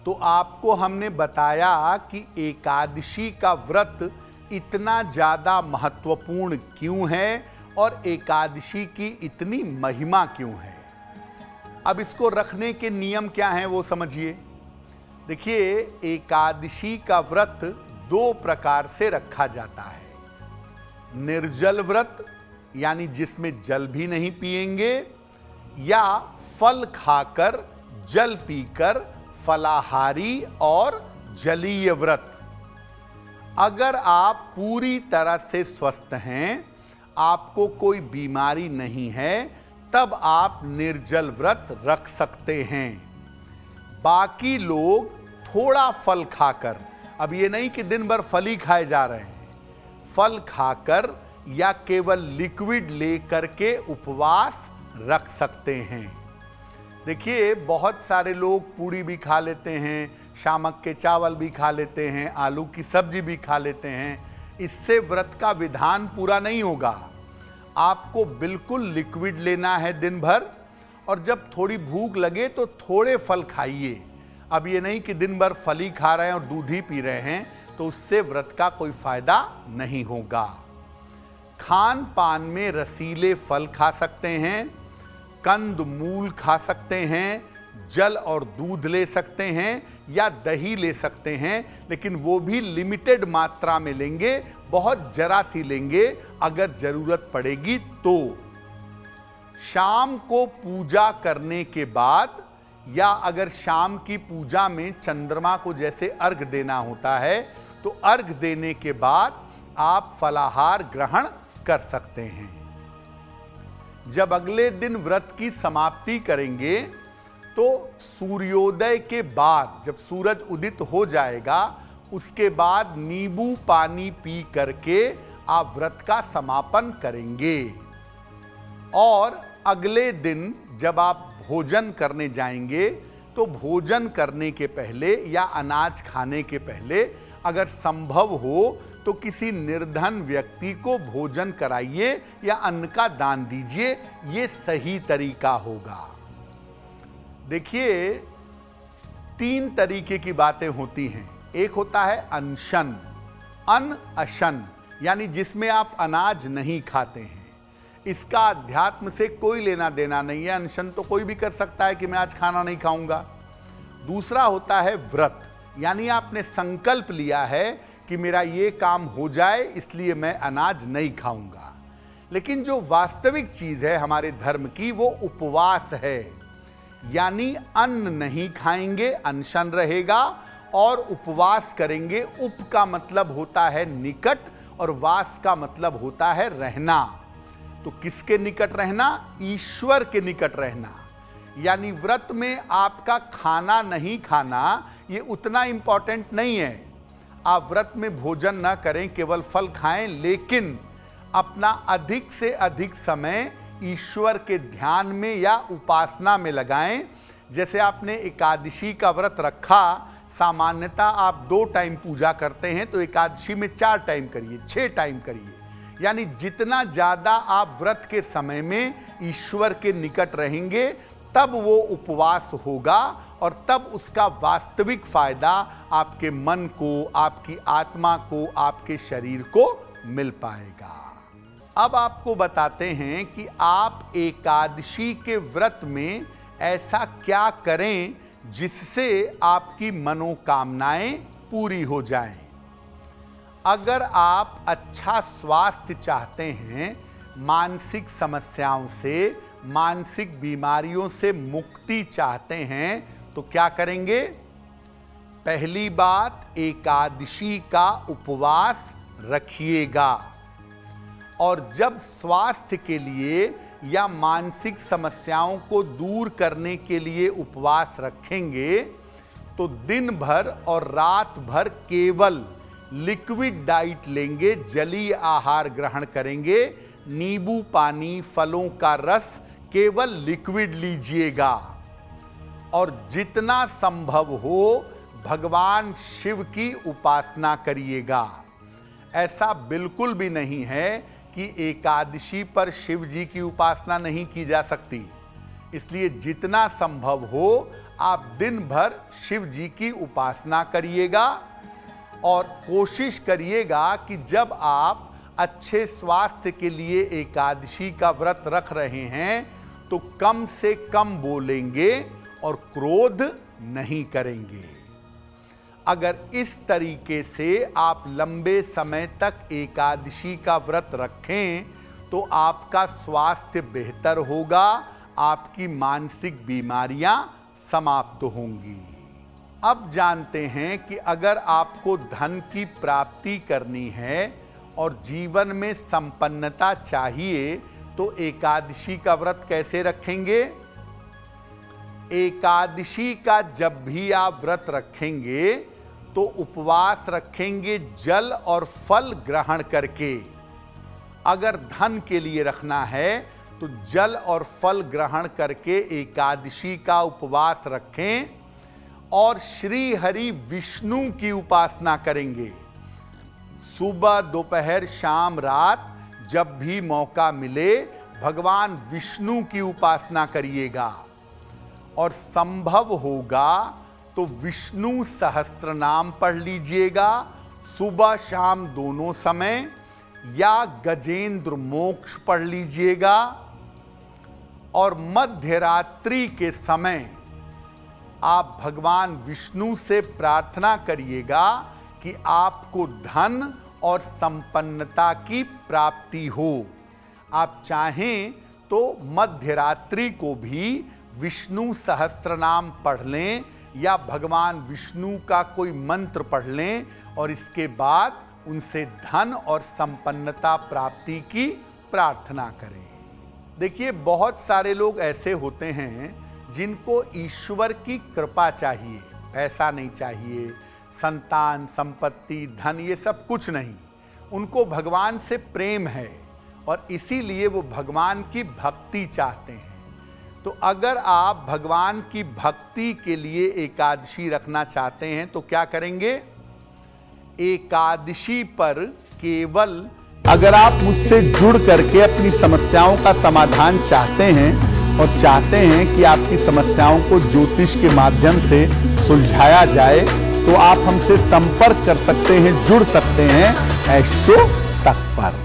तो आपको हमने बताया कि एकादशी का व्रत इतना ज़्यादा महत्वपूर्ण क्यों है और एकादशी की इतनी महिमा क्यों है। अब इसको रखने के नियम क्या हैं वो समझिए। देखिए, एकादशी का व्रत दो प्रकार से रखा जाता है। निर्जल व्रत यानी जिसमें जल भी नहीं पिएंगे, या फल खाकर जल पीकर फलाहारी और जलीय व्रत। अगर आप पूरी तरह से स्वस्थ हैं, आपको कोई बीमारी नहीं है, तब आप निर्जल व्रत रख सकते हैं। बाकी लोग थोड़ा फल खाकर, अब ये नहीं कि दिन भर फल ही खाए जा रहे हैं, फल खाकर या केवल लिक्विड लेकर के उपवास रख सकते हैं। देखिए, बहुत सारे लोग पूड़ी भी खा लेते हैं, शामक के चावल भी खा लेते हैं, आलू की सब्जी भी खा लेते हैं। इससे व्रत का विधान पूरा नहीं होगा। आपको बिल्कुल लिक्विड लेना है दिन भर, और जब थोड़ी भूख लगे तो थोड़े फल खाइए। अब ये नहीं कि दिन भर फल ही खा रहे हैं और दूध ही पी रहे हैं, तो उससे व्रत का कोई फायदा नहीं होगा। खान पान में रसीले फल खा सकते हैं, कंद मूल खा सकते हैं, जल और दूध ले सकते हैं, या दही ले सकते हैं, लेकिन वो भी लिमिटेड मात्रा में लेंगे, बहुत जरा सी लेंगे अगर जरूरत पड़ेगी तो। शाम को पूजा करने के बाद, या अगर शाम की पूजा में चंद्रमा को जैसे अर्घ देना होता है, तो अर्घ देने के बाद आप फलाहार ग्रहण कर सकते हैं। जब अगले दिन व्रत की समाप्ति करेंगे, तो सूर्योदय के बाद, जब सूरज उदित हो जाएगा, उसके बाद नींबू पानी पी करके आप व्रत का समापन करेंगे। और अगले दिन जब आप भोजन करने जाएंगे, तो भोजन करने के पहले या अनाज खाने के पहले अगर संभव हो तो किसी निर्धन व्यक्ति को भोजन कराइए या अन्न का दान दीजिए। ये सही तरीका होगा। देखिए, तीन तरीके की बातें होती हैं। एक होता है अनशन, अन्न अशन, यानी जिसमें आप अनाज नहीं खाते हैं। इसका अध्यात्म से कोई लेना देना नहीं है। अनशन तो कोई भी कर सकता है कि मैं आज खाना नहीं खाऊंगा। दूसरा होता है व्रत, यानी आपने संकल्प लिया है कि मेरा ये काम हो जाए, इसलिए मैं अनाज नहीं खाऊंगा। लेकिन जो वास्तविक चीज है हमारे धर्म की, वो उपवास है। यानी अन्न नहीं खाएंगे, अनशन रहेगा, और उपवास करेंगे। उप का मतलब होता है निकट, और वास का मतलब होता है रहना। तो किसके निकट रहना? ईश्वर के निकट रहना। यानी व्रत में आपका खाना नहीं खाना ये उतना इंपॉर्टेंट नहीं है। आप व्रत में भोजन ना करें, केवल फल खाएं, लेकिन अपना अधिक से अधिक समय ईश्वर के ध्यान में या उपासना में लगाएं। जैसे आपने एकादशी का व्रत रखा, सामान्यतः आप 2 टाइम पूजा करते हैं, तो एकादशी में 4 टाइम करिए, 6 टाइम करिए। यानी जितना ज़्यादा आप व्रत के समय में ईश्वर के निकट रहेंगे, तब वो उपवास होगा, और तब उसका वास्तविक फायदा आपके मन को, आपकी आत्मा को, आपके शरीर को मिल पाएगा। अब आपको बताते हैं कि आप एकादशी के व्रत में ऐसा क्या करें जिससे आपकी मनोकामनाएं पूरी हो जाएं। अगर आप अच्छा स्वास्थ्य चाहते हैं, मानसिक समस्याओं से, मानसिक बीमारियों से मुक्ति चाहते हैं, तो क्या करेंगे? पहली बात, एकादशी का उपवास रखिएगा। और जब स्वास्थ्य के लिए या मानसिक समस्याओं को दूर करने के लिए उपवास रखेंगे, तो दिन भर और रात भर केवल लिक्विड डाइट लेंगे, जलीय आहार ग्रहण करेंगे, नींबू पानी, फलों का रस, केवल लिक्विड लीजिएगा। और जितना संभव हो भगवान शिव की उपासना करिएगा। ऐसा बिल्कुल भी नहीं है कि एकादशी पर शिव जी की उपासना नहीं की जा सकती। इसलिए जितना संभव हो आप दिन भर शिव जी की उपासना करिएगा और कोशिश करिएगा कि जब आप अच्छे स्वास्थ्य के लिए एकादशी का व्रत रख रहे हैं तो कम से कम बोलेंगे और क्रोध नहीं करेंगे। अगर इस तरीके से आप लंबे समय तक एकादशी का व्रत रखें तो आपका स्वास्थ्य बेहतर होगा, आपकी मानसिक बीमारियां समाप्त होंगी। अब जानते हैं कि अगर आपको धन की प्राप्ति करनी है और जीवन में संपन्नता चाहिए तो एकादशी का व्रत कैसे रखेंगे? एकादशी का जब भी आप व्रत रखेंगे तो उपवास रखेंगे जल और फल ग्रहण करके। अगर धन के लिए रखना है तो जल और फल ग्रहण करके एकादशी का उपवास रखें और श्री हरि विष्णु की उपासना करेंगे। सुबह दोपहर शाम रात जब भी मौका मिले भगवान विष्णु की उपासना करिएगा और संभव होगा तो विष्णु सहस्त्र नाम पढ़ लीजिएगा सुबह शाम दोनों समय, या गजेंद्र मोक्ष पढ़ लीजिएगा और मध्य रात्रि के समय आप भगवान विष्णु से प्रार्थना करिएगा कि आपको धन और संपन्नता की प्राप्ति हो। आप चाहें तो मध्य रात्रि को भी विष्णु सहस्त्र नाम पढ़ लें या भगवान विष्णु का कोई मंत्र पढ़ लें और इसके बाद उनसे धन और संपन्नता प्राप्ति की प्रार्थना करें। देखिए, बहुत सारे लोग ऐसे होते हैं जिनको ईश्वर की कृपा चाहिए, पैसा नहीं चाहिए, संतान संपत्ति धन ये सब कुछ नहीं, उनको भगवान से प्रेम है और इसीलिए वो भगवान की भक्ति चाहते हैं। तो अगर आप भगवान की भक्ति के लिए एकादशी रखना चाहते हैं तो क्या करेंगे? एकादशी पर केवल अगर आप मुझसे जुड़ करके अपनी समस्याओं का समाधान चाहते हैं और चाहते हैं कि आपकी समस्याओं को ज्योतिष के माध्यम से सुलझाया जाए तो आप हमसे संपर्क कर सकते हैं, जुड़ सकते हैं एस्ट्रो तक पर।